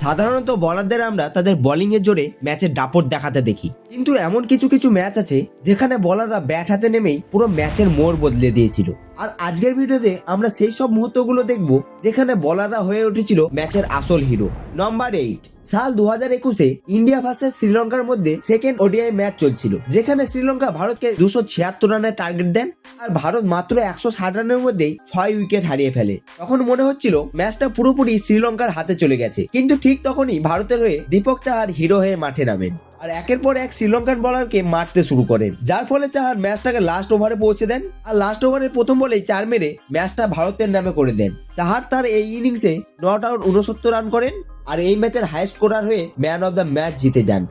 সাধারণত বোলারদের আমরা তাদের বোলিং এর জোরে ম্যাচের দাপট দেখাতে দেখি, কিন্তু এমন কিছু কিছু ম্যাচ আছে যেখানে বোলাররা ব্যাট হাতে নেমেই পুরো ম্যাচের মোড় বদলে দিয়েছিল। আর আজকের ভিডিওতে আমরা সেই সব মুহূর্তগুলো দেখব যেখানে বোলাররা হয়ে উঠেছিল ম্যাচের আসল হিরো। নাম্বার 8, সাল 2021-এ ইন্ডিয়া ভার্সেস শ্রীলঙ্কার মধ্যে সেকেন্ড ওডিআই ম্যাচ চলছিল, যেখানে শ্রীলঙ্কা ভারতকে 276 রানের টার্গেট দেন আর ভারত মাত্র 160 রানের মধ্যেই 6 উইকেট হারিয়ে ফেলে। তখন মনে হচ্ছিল ম্যাচটা পুরোপুরি শ্রীলঙ্কার হাতে চলে গেছে, কিন্তু ঠিক তখনই ভারতের হয়ে দীপক চাহার হিরো হয়ে মাঠে নামেন আর একের পর এক শ্রীলঙ্কান বোলারকে মারতে শুরু করেন, যার ফলে চাহার ম্যাচটাকে লাস্ট ওভারে পৌঁছে দেন আর লাস্ট ওভারের প্রথম বলেই 4 মেরে ম্যাচটা ভারতের নামে করে দেন। চাহার তার এই ইনিংসে নট আউট 69 রান করেন আর এই ম্যাচের হাইয়েস্ট স্কোরার হয়ে ম্যান অফ দ্য ম্যাচ জিতে যান।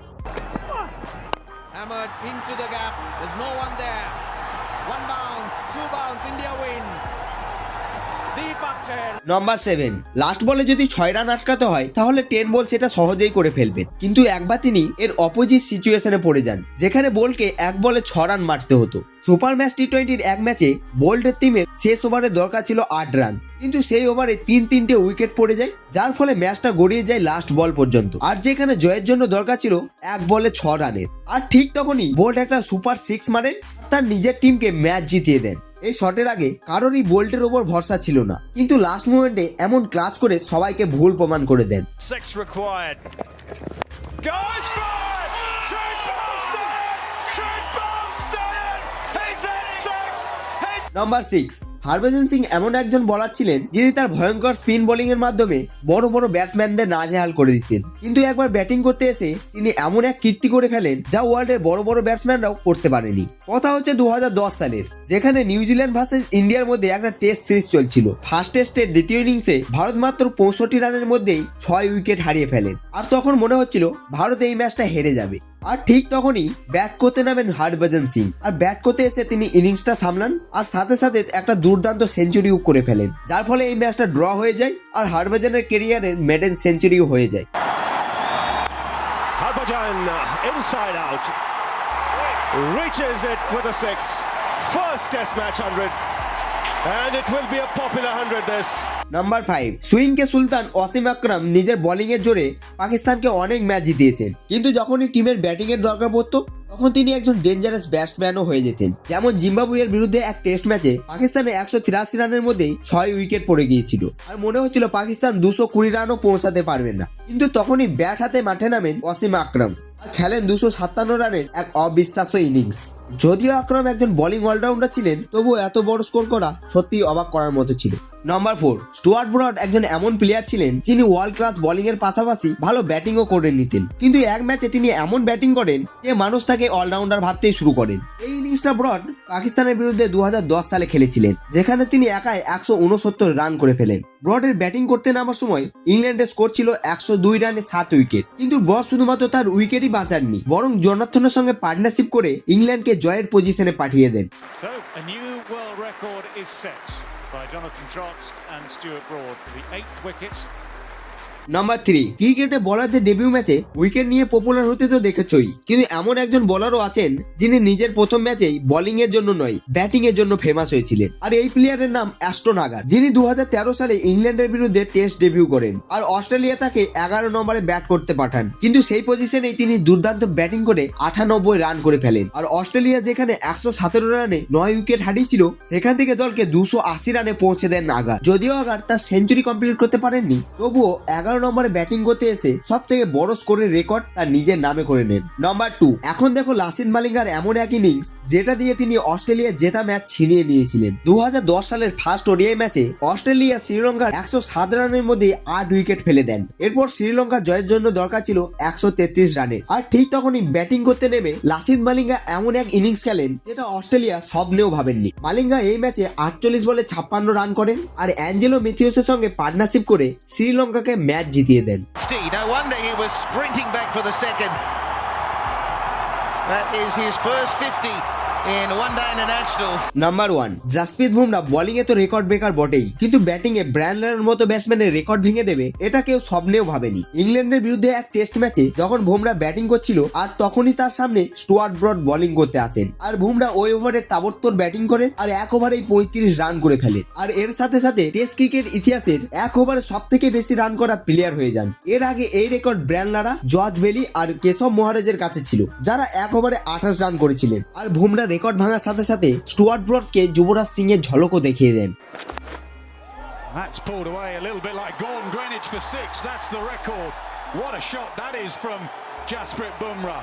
নাম্বার 7, লাস্ট বলে যদি 6 রান আটকাতে হয় তাহলে 10 বল সেটা সহজেই করে ফেলবেন, কিন্তু একবার তিনি এর অপোজিট সিচুয়েশনে পড়ে যান, যেখানে বলকে 1 বলে 6 রান মারতে হতো। সুপার ম্যাচ টি20-র এক ম্যাচে বোল্টের টিমের শেষ ওভারে দরকার ছিল 8 রান, কিন্তু সেই ওভারে 3-3টে উইকেট পড়ে যায়, যার ফলে ম্যাচটা গড়িয়ে যায় লাস্ট বল পর্যন্ত। আর যেখানে জয়ের জন্য দরকার ছিল 1 বলে 6 রানের, আর ঠিক তখনই বোল্ট একটা সুপার 6 মারেন, তার নিজের টিমকে ম্যাচ জিতিয়ে দেন। এই শটের আগে কারোরই বোল্টের ওপর ভরসা ছিল না, কিন্তু লাস্ট মোমেন্টে এমন ক্লাচ করে সবাইকে ভুল প্রমাণ করে দেন। নাম্বার 6, হরভজন সিং এমন একজন বোলার ছিলেন যিনি তার ভয়ঙ্কর স্পিন বোলিং এর মাধ্যমে বড় বড় ব্যাটসম্যানদের নাজেহাল করে দিতেন, কিন্তু একবার ব্যাটিং করতে এসে তিনি এমন এক কীর্তি করে ফেলেন যা ওয়ার্ল্ডের বড় বড় ব্যাটসম্যানরাও করতে পারেনি। কথা হচ্ছে 2010 সালের, যেখানে নিউজিল্যান্ড ভার্সেস ইন্ডিয়ার মধ্যে একটা টেস্ট সিরিজ চলছিল। ফার্স্ট টেস্টের দ্বিতীয় ইনিংসে ভারত মাত্র 65 রানের মধ্যেই 6 উইকেট হারিয়ে ফেলেন, আর তখন মনে হচ্ছিল ভারত এই ম্যাচটা হেরে যাবে। আর ঠিক তখনই ব্যাট করতে নামেন হরভজন সিং, আর ব্যাট করতে এসে তিনি ইনিংসটা সামলান আর সাথে সাথে একটা দুর্দান্ত সেঞ্চুরিও করে ফেলেন, যার ফলে এই ম্যাচটা ড্র হয়ে যায় আর হরভজনের ক্যারিয়ারের মেডেন সেঞ্চুরিও হয়ে যায়। Harbhajan inside out reaches it with a 6, first test match 100 and it will be a popular 100 this. Number 5, সুইংকে সুলতান ওয়াসিম আকরাম নিজের বোলিং এর জোরে পাকিস্তানকে অনেক ম্যাচ জিতিয়েছেন, কিন্তু যখনই টিমের ব্যাটিং এর দরকার পড়তো তখন তিনি একজন ডেঞ্জারাস ব্যাটসম্যানও হয়ে যেতেন। যেমন জিম্বাবুয়ের বিরুদ্ধে এক টেস্ট ম্যাচে পাকিস্তানে 183 রানের মধ্যেই 6 উইকেট পড়ে গিয়েছিল আর মনে হচ্ছিল পাকিস্তান 220 রানও পৌঁছাতে পারবে না, কিন্তু তখনই ব্যাট হাতে মাঠে নামেন ওয়াসিম আকরাম আর খেলেন 257 রানের এক অবিশ্বাস্য ইনিংস। যদিও আকরাম একজন বোলিং অলরাউন্ডার ছিলেন, তবুও এত বড় স্কোর করা সত্যিই অবাক করার মতো ছিল। নাম্বার 4, স্টুয়ার্ট ব্রড একজন এমন প্লেয়ার ছিলেন যিনি ওয়ার্ল্ড ক্লাস বোলিং এর পাশাপাশি ভালো ব্যাটিংও করে নিতেন, কিন্তু এক ম্যাচে তিনি এমন ব্যাটিং করেন যে মানুষ তাকে অলরাউন্ডার ভাবতেই শুরু করেন। এই ইনিংসটা ব্রড পাকিস্তানের বিরুদ্ধে 2010 সালে খেলেছিলেন, যেখানে তিনি একাই 169 রান করে ফেলেন। ব্রডের ব্যাটিং করতে নামার সময় ইংল্যান্ডের স্কোর ছিল 102 রানে 7 উইকেট, কিন্তু ব্রড শুধুমাত্র তার উইকেটই বাঁচাননি, বরং জনার্থনের সঙ্গে পার্টনারশিপ করে ইংল্যান্ডকে জয়ের পজিশনে পাঠিয়ে দেন। By Jonathan Trott and Stuart Broad for the 8th wicket. Number 3, ক্রিকেটে বোলারদের ডেবিউ ম্যাচে উইকেট নিয়ে পপুলার হতে তো দেখেছই, কিন্তু এমন একজন বোলারও আছেন যিনি নিজের প্রথম ম্যাচেই বোলিং এর জন্য নয় ব্যাটিং এর জন্য ফেমাস হয়েছিলেন, আর এই প্লেয়ারের নাম অ্যাস্টন আগার, যিনি 2013 সালে ইংল্যান্ডের বিরুদ্ধে টেস্ট ডেবিউ করেন আর অস্ট্রেলিয়া তাকে 11 নম্বরে ব্যাট করতে পাঠান, কিন্তু সেই পজিশনেই তিনি দুর্দান্ত ব্যাটিং করে 98 রান করে ফেলেন। আর অস্ট্রেলিয়া যেখানে 117 রানে 9 উইকেট হারিয়েছিল, সেখান থেকে দলকে 280 রানে পৌঁছে দেন আগার। যদিও আগার তার সেঞ্চুরি কমপ্লিট করতে পারেননি, তবুও 11 নম্বরে ব্যাটিং করতে এসে সব থেকে বড় স্কোরের রেকর্ড তার নিজের নামে করে নেন। নাম্বার 2, এখন দেখো লাসিথ মালিঙ্গার এমন এক ইনিংস যেটা দিয়ে তিনি অস্ট্রেলিয়া জেতা ম্যাচ ছিনিয়ে নিয়েছিলেন। 2010 সালের ফার্স্ট ওডিআই ম্যাচে অস্ট্রেলিয়া শ্রীলঙ্কার 107 রানের মধ্যে 8 উইকেট ফেলে দেন। এরপর শ্রীলঙ্কার জয়ের জন্য দরকার ছিল 133 রানের, আর ঠিক তখনই ব্যাটিং করতে নেমে লাসিথ মালিঙ্গা এমন এক ইনিংস খেলেন যেটা অস্ট্রেলিয়া স্বপ্নেও ভাবেননি। মালিঙ্গা এই ম্যাচে 48 বলে 56 রান করেন আর অ্যাঞ্জেলো ম্যাথিউসের সঙ্গে পার্টনারশিপ করে শ্রীলঙ্কাকে ম্যাচ জিতিয়ে দেন। No wonder he was sprinting back for the second. That is his first 50 in one-day internationals. Number 1, Jasprit Bumrah bowling এ তো রেকর্ড ব্রেকার বটেই, কিন্তু ব্যাটিং এ ব্রায়ান লারার মতো ব্যাটসম্যানের রেকর্ড ভেঙে দেবে এটা কেউ স্বপ্নেও ভাবেনি। ইংল্যান্ডের বিরুদ্ধে এক টেস্ট ম্যাচে যখন বুমরা ব্যাটিং করছিল আর তখনই তার সামনে স্টুয়ার্ট ব্রড বোলিং করতে আসেন, আর বুমরা ওই ওভারে তাবড়তোড় ব্যাটিং করে আর এক ওভারেই 35 রান করে ফেলেন, আর এর সাথে সাথে টেস্ট ক্রিকেট ইতিহাসের এক ওভারে সব থেকে বেশি রান করা প্লেয়ার হয়ে যান। এর আগে এই রেকর্ড ব্রায়ান লারা, জর্জ বেলি আর কেশব মহারাজের কাছে ছিল, যারা এক ওভারে 28 রান করেছিলেন। আর বুমরা রেকর্ড ভাঙার সাথে সাথে স্টুয়ার্ট ব্রডকে যুবরাজ সিং এর ঝলকও দেখিয়ে দেন। That's pulled away a little bit like Gordon Greenwich for 6. That's the record. What a shot that is from Jasprit Bumrah.